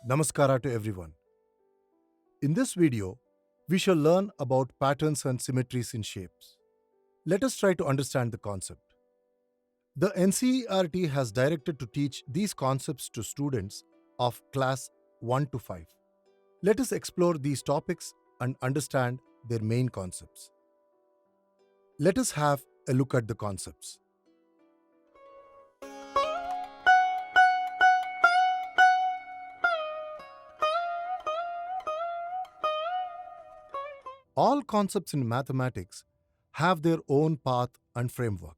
Namaskara to everyone. In this video, we shall learn about patterns and symmetries in shapes. Let us try to understand the concept. The NCERT has directed to teach these concepts to students of class 1 to 5. Let us explore these topics and understand their main concepts. Let us have a look at the concepts. All concepts in mathematics have their own path and framework.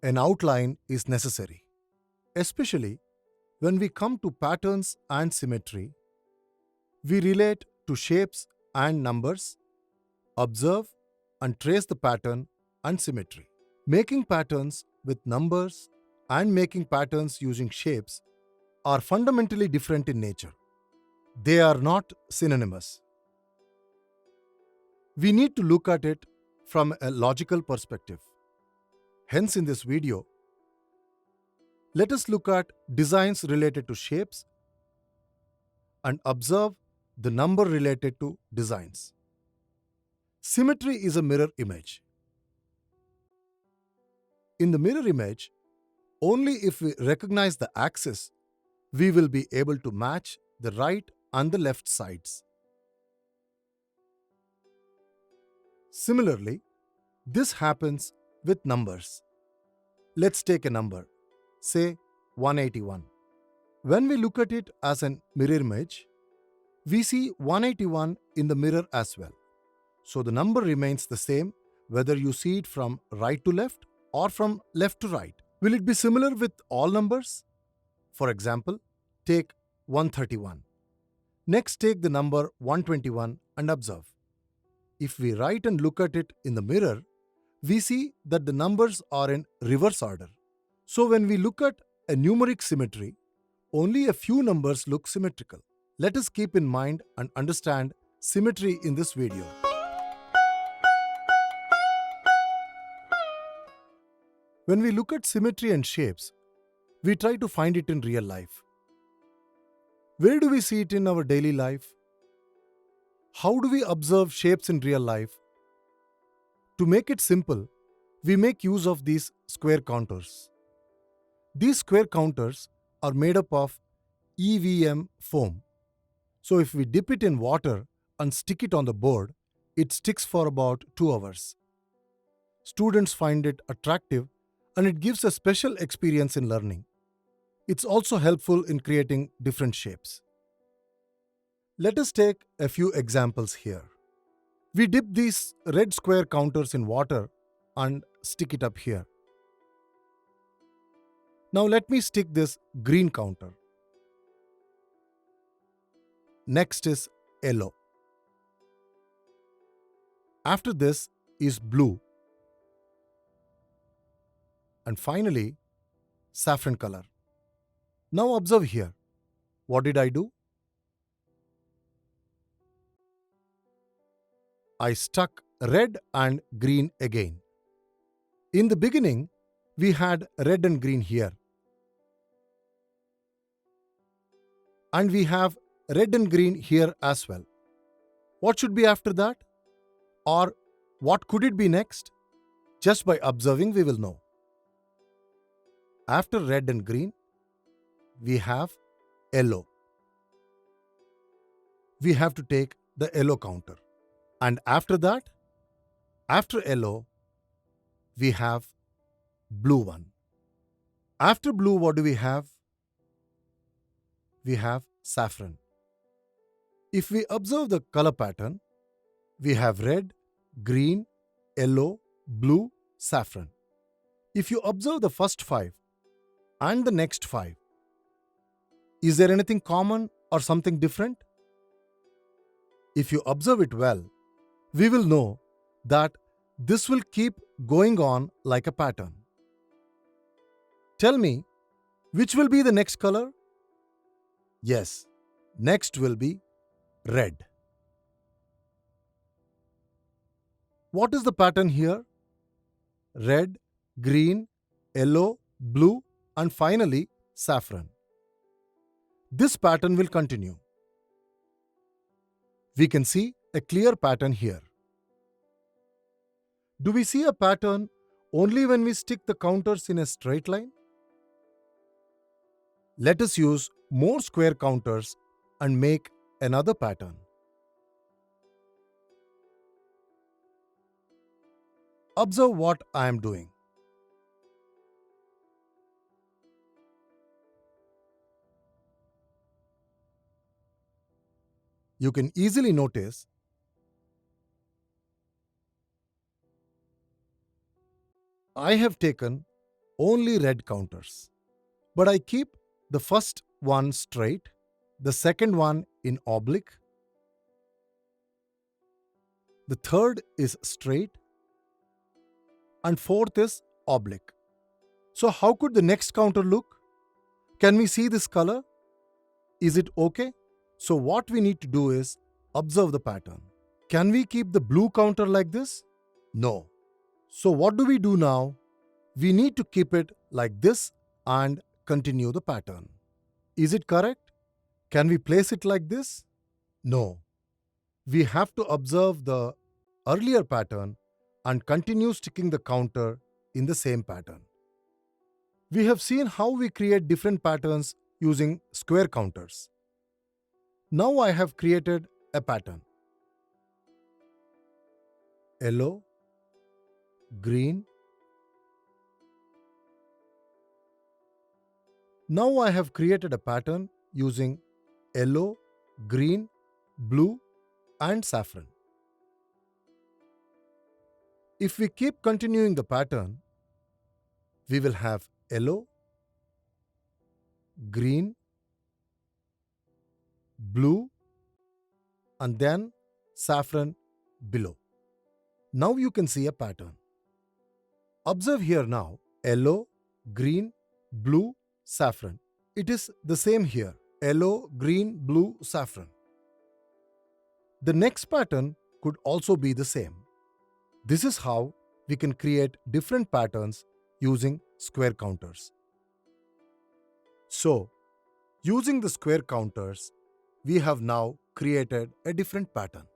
An outline is necessary, especially when we come to patterns and symmetry. We relate to shapes and numbers, observe and trace the pattern and symmetry. Making patterns with numbers and making patterns using shapes are fundamentally different in nature. They are not synonymous. We need to look at it from a logical perspective. Hence, in this video, let us look at designs related to shapes and observe the number related to designs. Symmetry is a mirror image. In the mirror image, only if we recognize the axis, we will be able to match the right and the left sides. Similarly, this happens with numbers. Let's take a number, say 181. When we look at it as a mirror image, we see 181 in the mirror as well. So the number remains the same whether you see it from right to left or from left to right. Will it be similar with all numbers? For example, take 131. Next, take the number 121 and observe. If we write and look at it in the mirror, we see that the numbers are in reverse order. So when we look at a numeric symmetry, only a few numbers look symmetrical. Let us keep in mind and understand symmetry in this video. When we look at symmetry and shapes, we try to find it in real life. Where do we see it in our daily life? How do we observe shapes in real life? To make it simple, we make use of these square counters. These square counters are made up of EVM foam. So if we dip it in water and stick it on the board, it sticks for about 2 hours. Students find it attractive and it gives a special experience in learning. It's also helpful in creating different shapes. Let us take a few examples here. We dip these red square counters in water and stick it up here. Now let me stick this green counter. Next is yellow. After this is blue. And finally, saffron color. Now observe here. What did I do? I stuck red and green again. In the beginning, we had red and green here. And we have red and green here as well. What should be after that? Or what could it be next? Just by observing, we will know. After red and green, we have yellow. We have to take the yellow counter. And after that, after yellow, we have blue one. After blue, what do we have? We have saffron. If we observe the color pattern, we have red, green, yellow, blue, saffron. If you observe the first 5 and the next 5, is there anything common or something different? If you observe it well, we will know that this will keep going on like a pattern. Tell me, which will be the next color? Yes, next will be red. What is the pattern here? Red, green, yellow, blue, and finally saffron. this pattern will continue. We can see a clear pattern here. Do we see a pattern only when we stick the counters in a straight line? Let us use more square counters and make another pattern. Observe what I am doing. You can easily notice I have taken only red counters, but I keep the first one straight, the second one in oblique, the third is straight, and fourth is oblique. So how could the next counter look? Can we see this color? Is it okay? So what we need to do is observe the pattern. Can we keep the blue counter like this? No. So what do we do now? We need to keep it like this and continue the pattern. Is it correct? Can we place it like this? No. We have to observe the earlier pattern and continue sticking the counter in the same pattern. We have seen how we create different patterns using square counters. Now I have created a pattern. Yellow, green. Now I have created a pattern using yellow, green, blue, and saffron. If we keep continuing the pattern, we will have yellow, green, blue, and then saffron below. Now you can see a pattern. Observe here now, yellow, green, blue, saffron. It is the same here, yellow, green, blue, saffron. The next pattern could also be the same. This is how we can create different patterns using square counters. So, using the square counters, we have now created a different pattern.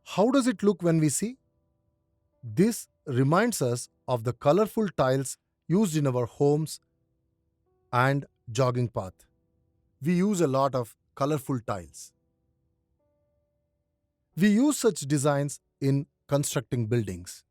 How does it look when we see? This reminds us of the colorful tiles used in our homes and jogging path. We use a lot of colorful tiles. We use such designs in constructing buildings.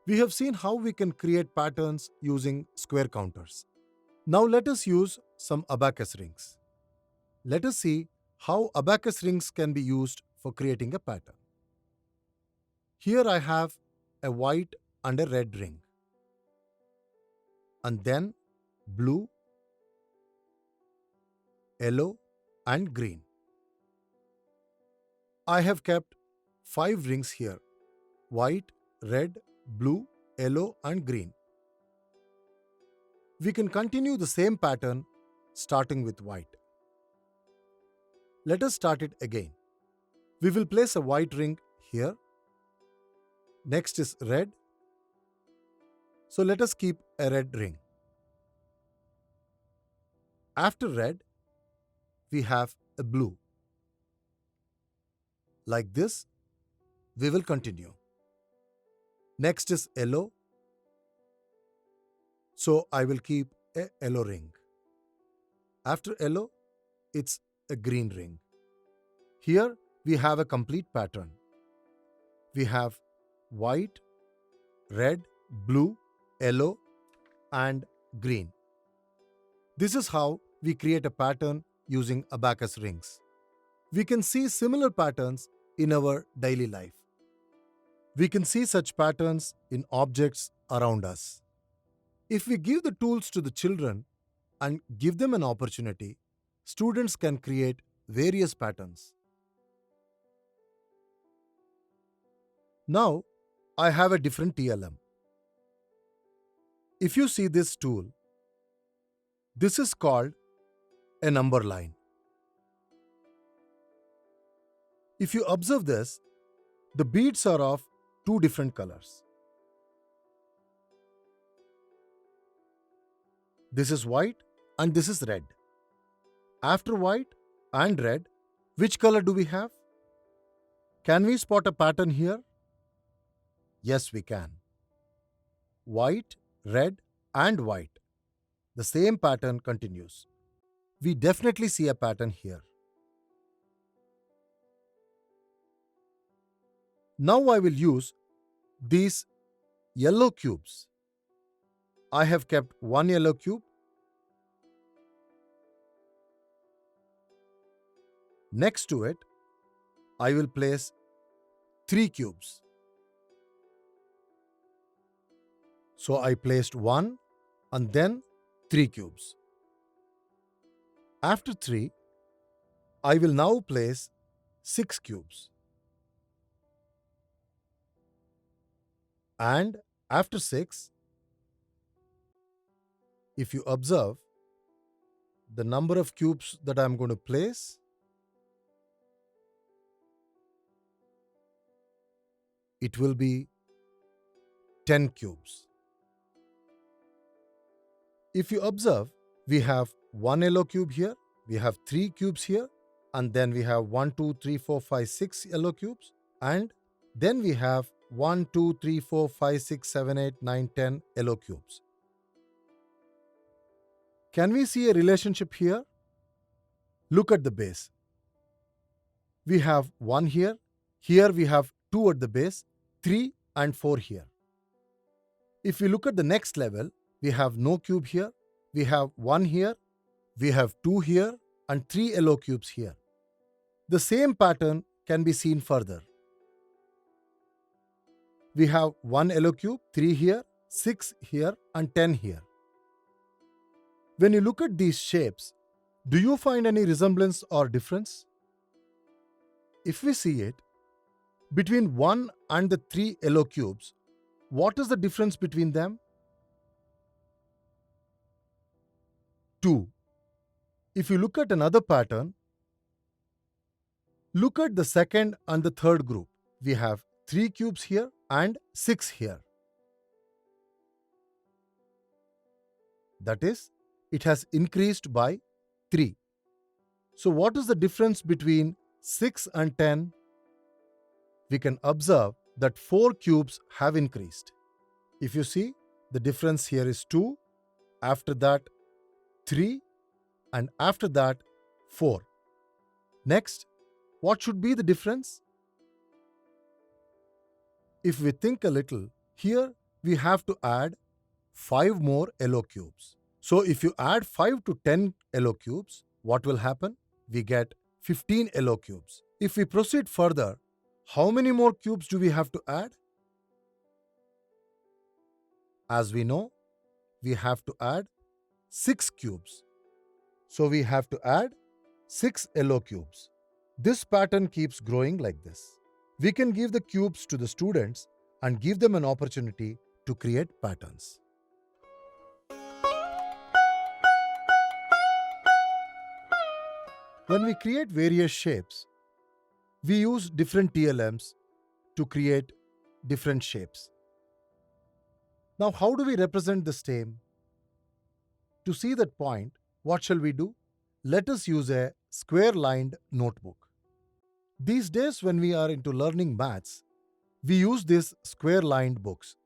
We have seen how we can create patterns using square counters. Now let us use some abacus rings. Let us see how abacus rings can be used for creating a pattern. Here I have a white and a red ring, and then blue, yellow, and green. I have kept 5 rings here: white, red, blue, yellow, and green. We can continue the same pattern starting with white. Let us start it again. We will place a white ring here. Next is red. So let us keep a red ring. After red, we have a blue. Like this, we will continue. Next is yellow. So I will keep a yellow ring. After yellow, it's a green ring. Here we have a complete pattern. We have white, red, blue, yellow, and green. This is how we create a pattern using abacus rings. We can see similar patterns in our daily life. We can see such patterns in objects around us. If we give the tools to the children and give them an opportunity, students can create various patterns. Now, I have a different TLM. If you see this tool, this is called a number line. If you observe this, the beads are of two different colors. This is white and this is red. After white and red, which color do we have? Can we spot a pattern here? Yes, we can. White, red, and white. The same pattern continues. We definitely see a pattern here. Now I will use these yellow cubes. I have kept one yellow cube. Next to it, I will place 3 cubes. So I placed 1 and then 3 cubes. After 3, I will now place 6 cubes. And after 6, if you observe the number of cubes that I am going to place, it will be 10 cubes. If you observe, we have one yellow cube here, we have 3 cubes here, and then we have 1, 2, 3, 4, 5, 6 yellow cubes, and then we have 1, 2, 3, 4, 5, 6, 7, 8, 9, 10 yellow cubes. Can we see a relationship here? Look at the base. We have 1 here, here we have 2 at the base, 3 and 4 here. If we look at the next level, we have no cube here, we have 1 here, we have 2 here, and 3 yellow cubes here. The same pattern can be seen further. We have 1 yellow cube, 3 here, 6 here, and 10 here. When you look at these shapes, do you find any resemblance or difference? If we see it, between 1 and the 3 yellow cubes, what is the difference between them? 2. If you look at another pattern, look at the second and the third group. We have 3 cubes here and 6 here. That is, it has increased by 3. So what is the difference between 6 and 10? We can observe that 4 cubes have increased. If you see, the difference here is 2, after that 3, and after that 4. Next, what should be the difference? If we think a little, here we have to add 5 more yellow cubes. So if you add 5 to 10 yellow cubes, what will happen? We get 15 yellow cubes. If we proceed further, how many more cubes do we have to add? As we know, we have to add 6 cubes. So we have to add 6 yellow cubes. This pattern keeps growing like this. We can give the cubes to the students and give them an opportunity to create patterns. When we create various shapes, we use different TLMs to create different shapes. Now, how do we represent the same? To see that point, what shall we do? Let us use a square-lined notebook. These days, when we are into learning maths, we use these square-lined books.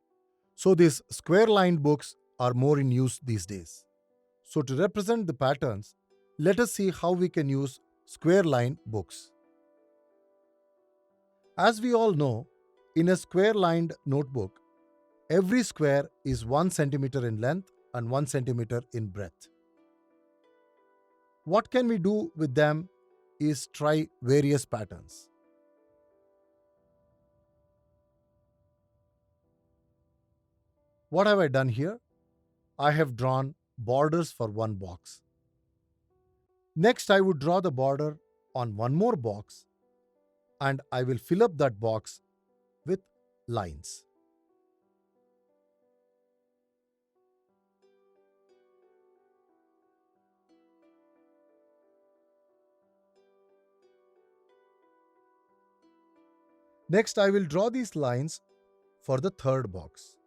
So these square-lined books are more in use these days. So to represent the patterns, let us see how we can use square-lined books. As we all know, in a square-lined notebook, every square is 1 centimeter in length and 1 centimeter in breadth. What can we do with them is try various patterns. What have I done here? I have drawn borders for one box. Next, I would draw the border on one more box and I will fill up that box with lines. Next, I will draw these lines for the third box.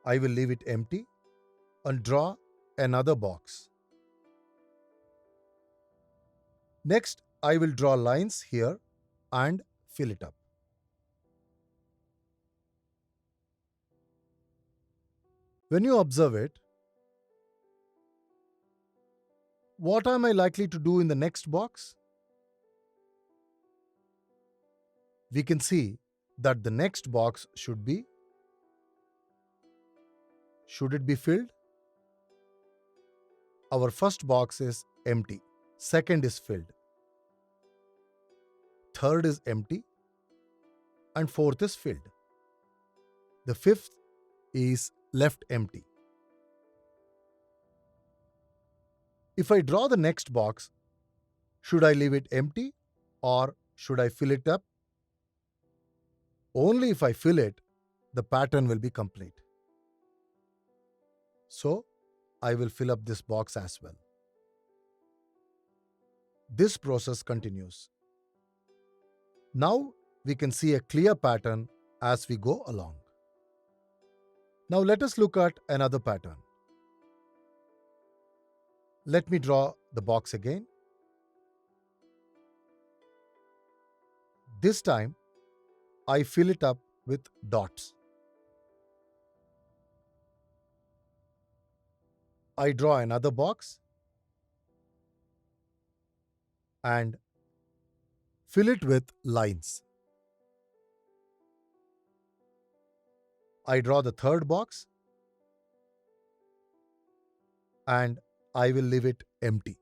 I will leave it empty and draw another box. Next, I will draw lines here and fill it up. When you observe it, what am I likely to do in the next box? We can see that the next box should it be filled? Our first box is empty. Second is filled. Third is empty. And fourth is filled. The fifth is left empty. If I draw the next box, should I leave it empty or should I fill it up? Only if I fill it, the pattern will be complete. So, I will fill up this box as well. This process continues. Now, we can see a clear pattern as we go along. Now, let us look at another pattern. Let me draw the box again. This time, I fill it up with dots. I draw another box and fill it with lines. I draw the third box and I will leave it empty.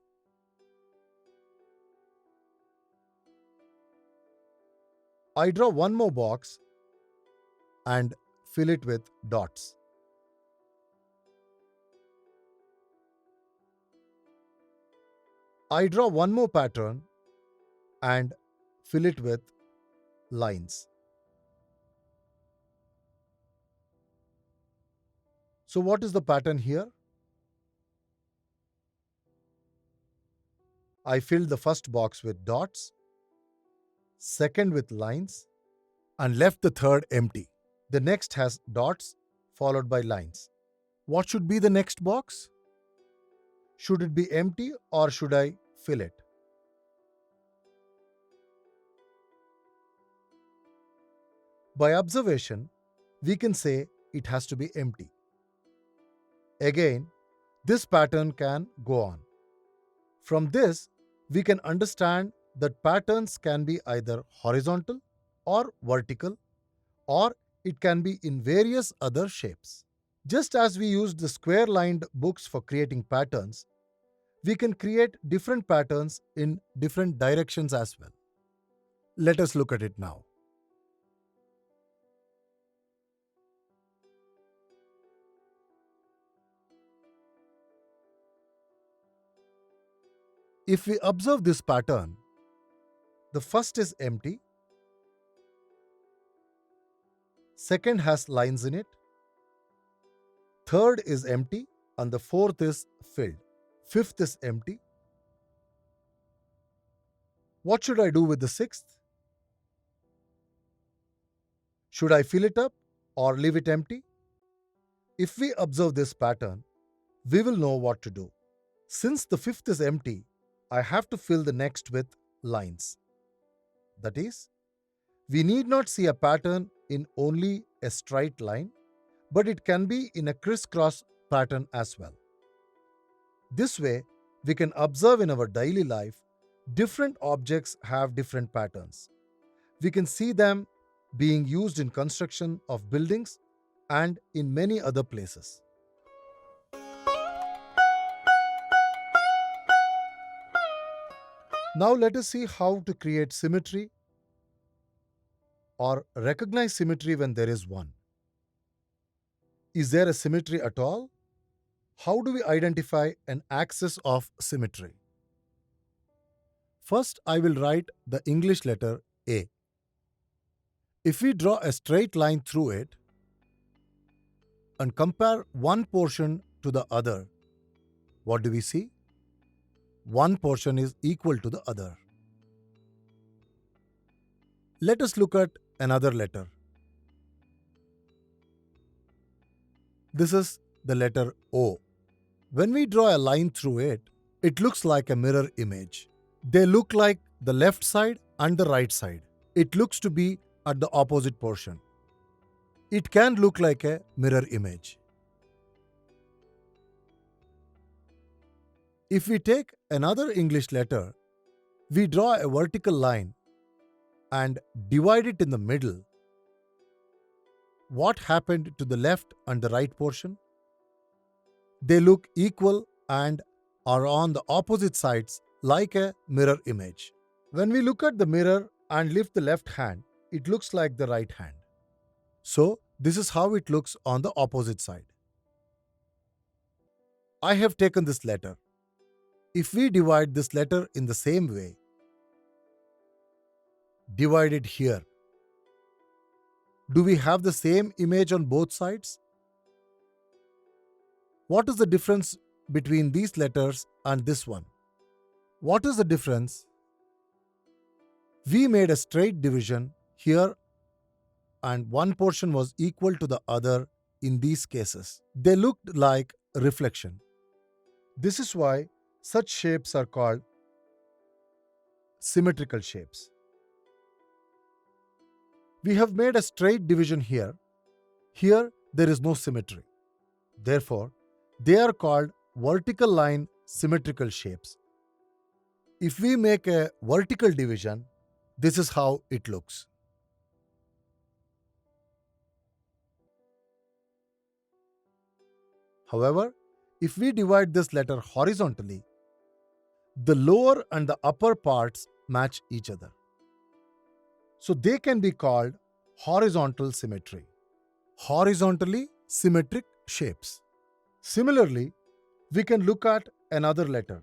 I draw one more box and fill it with dots. I draw one more pattern and fill it with lines. So what is the pattern here? I filled the first box with dots, second with lines, and left the third empty. The next has dots followed by lines. What should be the next box? Should it be empty or should I fill it? By observation, we can say it has to be empty. Again, this pattern can go on. From this, we can understand that patterns can be either horizontal or vertical, or it can be in various other shapes. Just as we used the square-lined books for creating patterns, we can create different patterns in different directions as well. Let us look at it now. If we observe this pattern, the first is empty, second has lines in it, third is empty, and the fourth is filled. Fifth is empty. What should I do with the sixth? Should I fill it up or leave it empty? If we observe this pattern, we will know what to do. Since the fifth is empty, I have to fill the next with lines. That is, we need not see a pattern in only a straight line, but it can be in a crisscross pattern as well. This way, we can observe in our daily life, different objects have different patterns. We can see them being used in construction of buildings and in many other places. Now let us see how to create symmetry or recognize symmetry when there is one. Is there a symmetry at all? How do we identify an axis of symmetry? First, I will write the English letter A. If we draw a straight line through it and compare one portion to the other, what do we see? One portion is equal to the other. Let us look at another letter. This is the letter O. When we draw a line through it, it looks like a mirror image. They look like the left side and the right side. It looks to be at the opposite portion. It can look like a mirror image. If we take another English letter, we draw a vertical line and divide it in the middle. What happened to the left and the right portion? They look equal and are on the opposite sides like a mirror image. When we look at the mirror and lift the left hand, it looks like the right hand. So, this is how it looks on the opposite side. I have taken this letter. If we divide this letter in the same way, divide it here, do we have the same image on both sides? What is the difference between these letters and this one? What is the difference? We made a straight division here and one portion was equal to the other in these cases. They looked like a reflection. This is why such shapes are called symmetrical shapes. We have made a straight division here. Here there is no symmetry. Therefore, they are called vertical line symmetrical shapes. If we make a vertical division, this is how it looks. However, if we divide this letter horizontally, the lower and the upper parts match each other. So they can be called horizontal symmetry. Horizontally symmetric shapes. Similarly, we can look at another letter.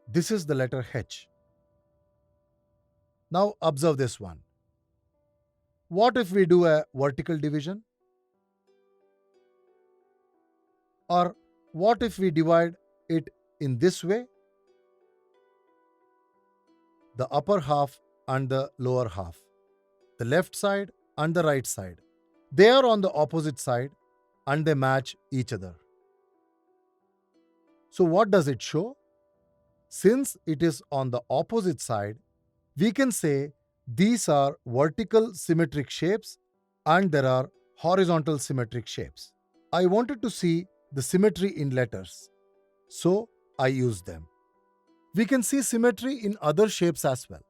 This is the letter H. Now observe this one. What if we do a vertical division? Or what if we divide it in this way? The upper half and the lower half. The left side and the right side. They are on the opposite side and they match each other. So what does it show? Since it is on the opposite side, we can say these are vertical symmetric shapes and there are horizontal symmetric shapes. I wanted to see the symmetry in letters, so I used them. We can see symmetry in other shapes as well.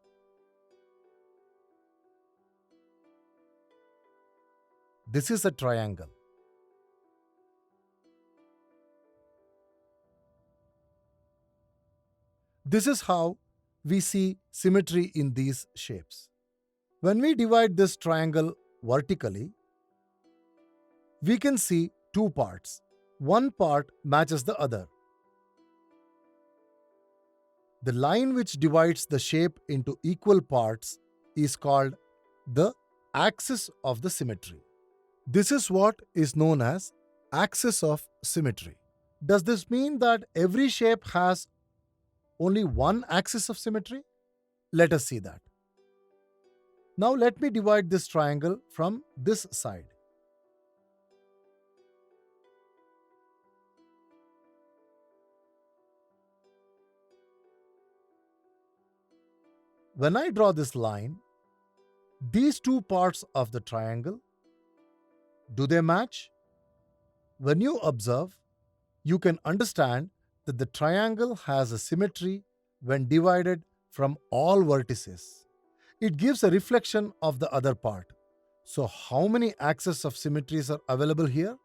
This is a triangle. This is how we see symmetry in these shapes. When we divide this triangle vertically, we can see two parts. One part matches the other. The line which divides the shape into equal parts is called the axis of the symmetry. This is what is known as axis of symmetry. Does this mean that every shape has only one axis of symmetry? Let us see that. Now let me divide this triangle from this side. When I draw this line, these two parts of the triangle, do they match? When you observe, you can understand that the triangle has a symmetry when divided from all vertices. It gives a reflection of the other part. So how many axes of symmetries are available here?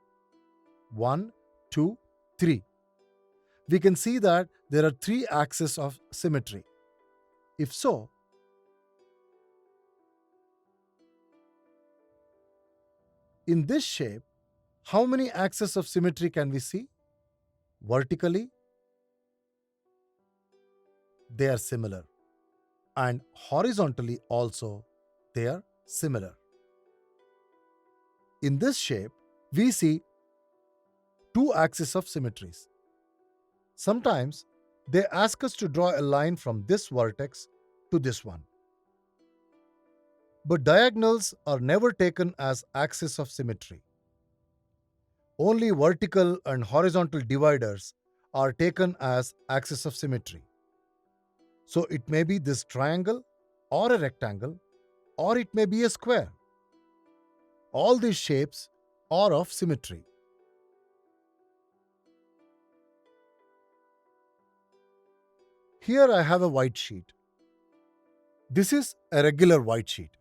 1, 2, 3. We can see that there are 3 axes of symmetry. If so, in this shape, how many axes of symmetry can we see? vertically, they are similar, and horizontally also they are similar. In this shape, we see two axes of symmetries. Sometimes they ask us to draw a line from this vertex to this one. But diagonals are never taken as axes of symmetry. Only vertical and horizontal dividers are taken as axes of symmetry. So it may be this triangle or a rectangle, or it may be a square. All these shapes are of symmetry. Here I have a white sheet. This is a regular white sheet.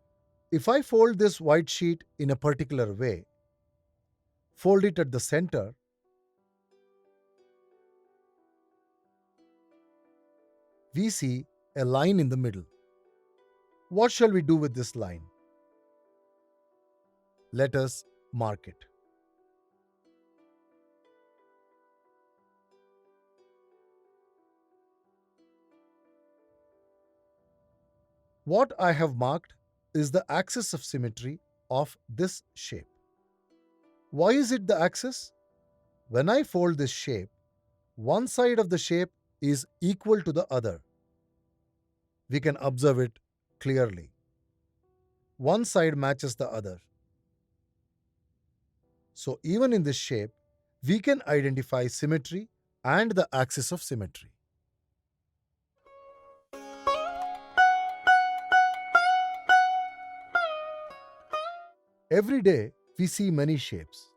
If I fold this white sheet in a particular way, fold it at the center, we see a line in the middle. What shall we do with this line? Let us mark it. What I have marked is the axis of symmetry of this shape. Why is it the axis? When I fold this shape, one side of the shape is equal to the other. We can observe it clearly. One side matches the other. So even in this shape, we can identify symmetry and the axis of symmetry. Every day, we see many shapes.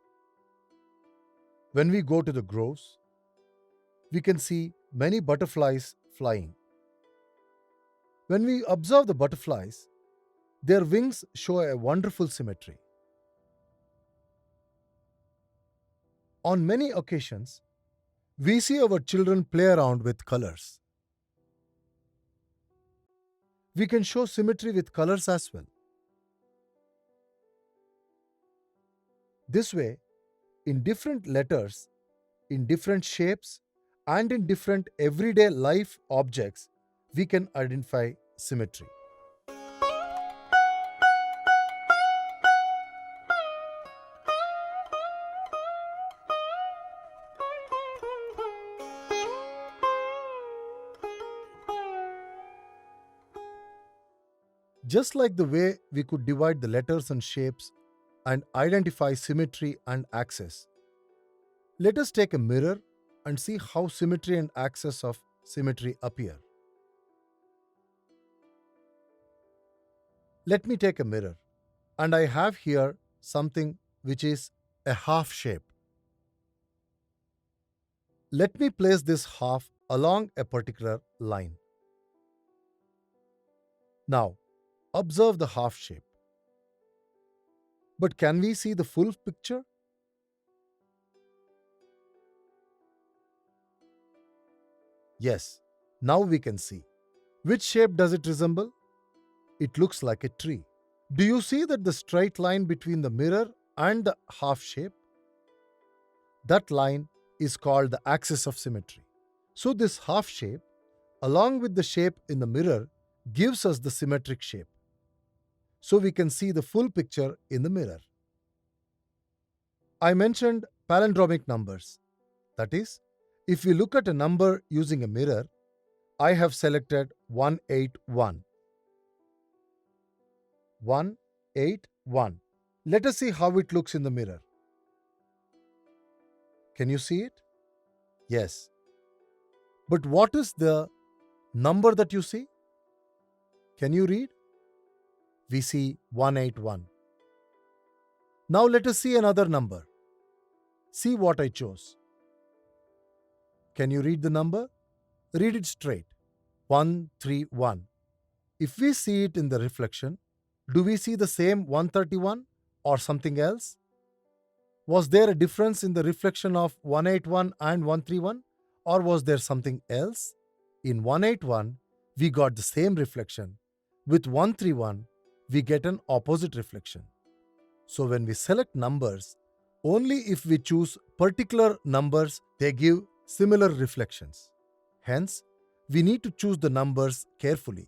When we go to the groves, we can see many butterflies flying. When we observe the butterflies, their wings show a wonderful symmetry. On many occasions, we see our children play around with colors. We can show symmetry with colors as well. This way, in different letters, in different shapes, and in different everyday life objects, we can identify symmetry. Just like the way we could divide the letters and shapes and identify symmetry and axis, let us take a mirror and see how symmetry and axis of symmetry appear. Let me take a mirror, and I have here something which is a half shape. Let me place this half along a particular line. Now, observe the half shape. But can we see the full picture? Yes, now we can see. Which shape does it resemble? It looks like a tree. Do you see that the straight line between the mirror and the half shape? That line is called the axis of symmetry. So this half shape, along with the shape in the mirror, gives us the symmetric shape. So we can see the full picture in the mirror. I mentioned palindromic numbers. That is, if we look at a number using a mirror, I have selected 181. 181. Let us see how it looks in the mirror. Can you see it? Yes. But what is the number that you see? Can you read? We see 181. Now let us see another number. See what I chose. Can you read the number? Read it straight. 131. If we see it in the reflection, do we see the same 131 or something else? Was there a difference in the reflection of 181 and 131, or was there something else? In 181, we got the same reflection. With 131, we get an opposite reflection. So when we select numbers, only if we choose particular numbers, they give similar reflections. Hence, we need to choose the numbers carefully.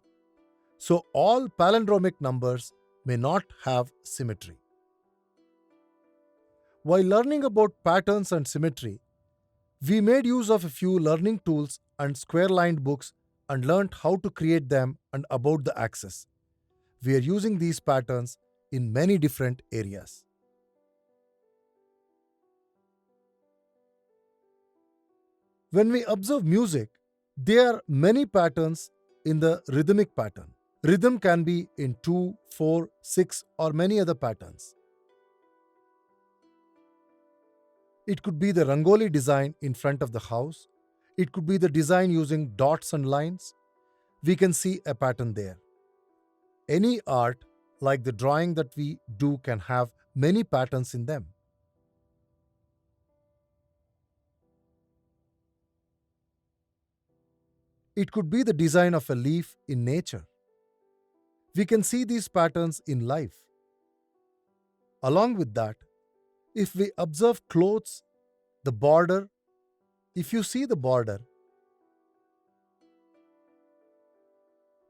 So, all palindromic numbers may not have symmetry. While learning about patterns and symmetry, we made use of a few learning tools and square lined books and learnt how to create them and about the axis. We are using these patterns in many different areas. When we observe music, there are many patterns in the rhythmic pattern. Rhythm can be in 2, 4, 6, or many other patterns. It could be the rangoli design in front of the house. It could be the design using dots and lines. We can see a pattern there. Any art, like the drawing that we do, can have many patterns in them. It could be the design of a leaf in nature. We can see these patterns in life. Along with that, if we observe clothes, the border, if you see the border,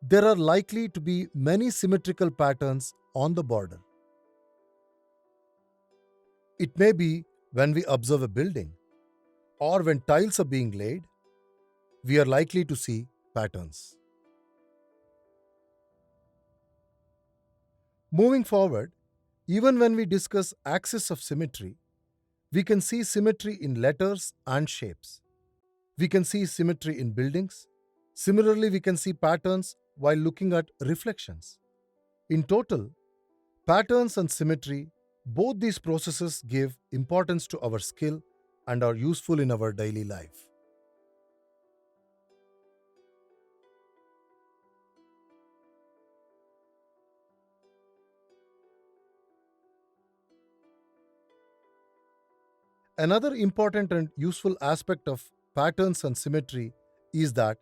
there are likely to be many symmetrical patterns on the border. It may be when we observe a building or when tiles are being laid, we are likely to see patterns. Moving forward, even when we discuss axis of symmetry, we can see symmetry in letters and shapes. We can see symmetry in buildings. Similarly, we can see patterns while looking at reflections. In total, patterns and symmetry, both these processes give importance to our skill and are useful in our daily life. Another important and useful aspect of patterns and symmetry is that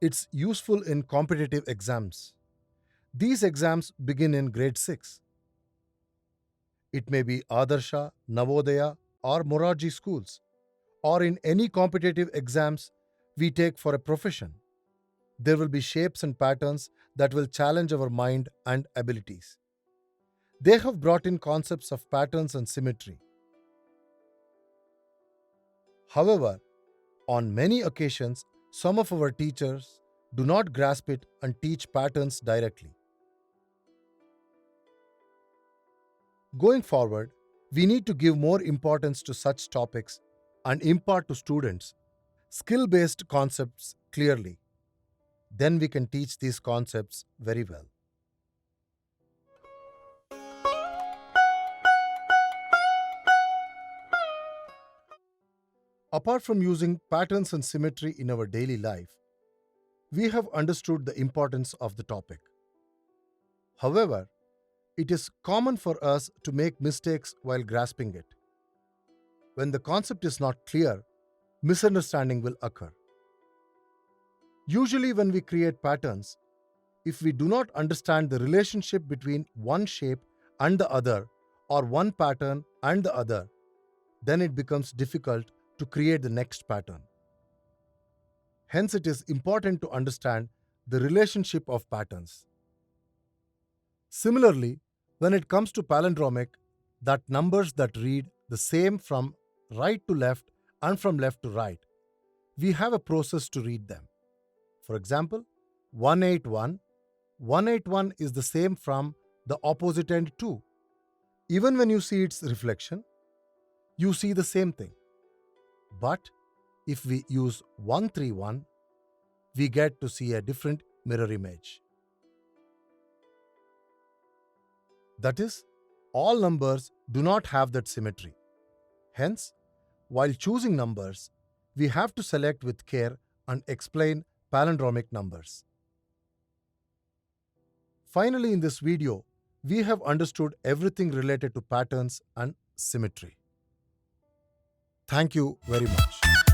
it's useful in competitive exams. These exams begin in grade 6. It may be Adarsha, Navodaya, or Morarji schools, or in any competitive exams we take for a profession. There will be shapes and patterns that will challenge our mind and abilities. They have brought in concepts of patterns and symmetry. However, on many occasions, some of our teachers do not grasp it and teach patterns directly. Going forward, we need to give more importance to such topics and impart to students skill based concepts clearly. Then we can teach these concepts very well. Apart from using patterns and symmetry in our daily life, we have understood the importance of the topic. However, it is common for us to make mistakes while grasping it. When the concept is not clear, misunderstanding will occur. Usually, when we create patterns, if we do not understand the relationship between one shape and the other, or one pattern and the other, then it becomes difficult to create the next pattern. Hence, it is important to understand the relationship of patterns. Similarly, when it comes to palindromic, that numbers that read the same from right to left and from left to right, we have a process to read them. For example, 181. 181 is the same from the opposite end too. Even when you see its reflection, you see the same thing. But if we use 131, we get to see a different mirror image. That is, all numbers do not have that symmetry. Hence, while choosing numbers, we have to select with care and explain palindromic numbers. Finally, in this video, we have understood everything related to patterns and symmetry. Thank you very much.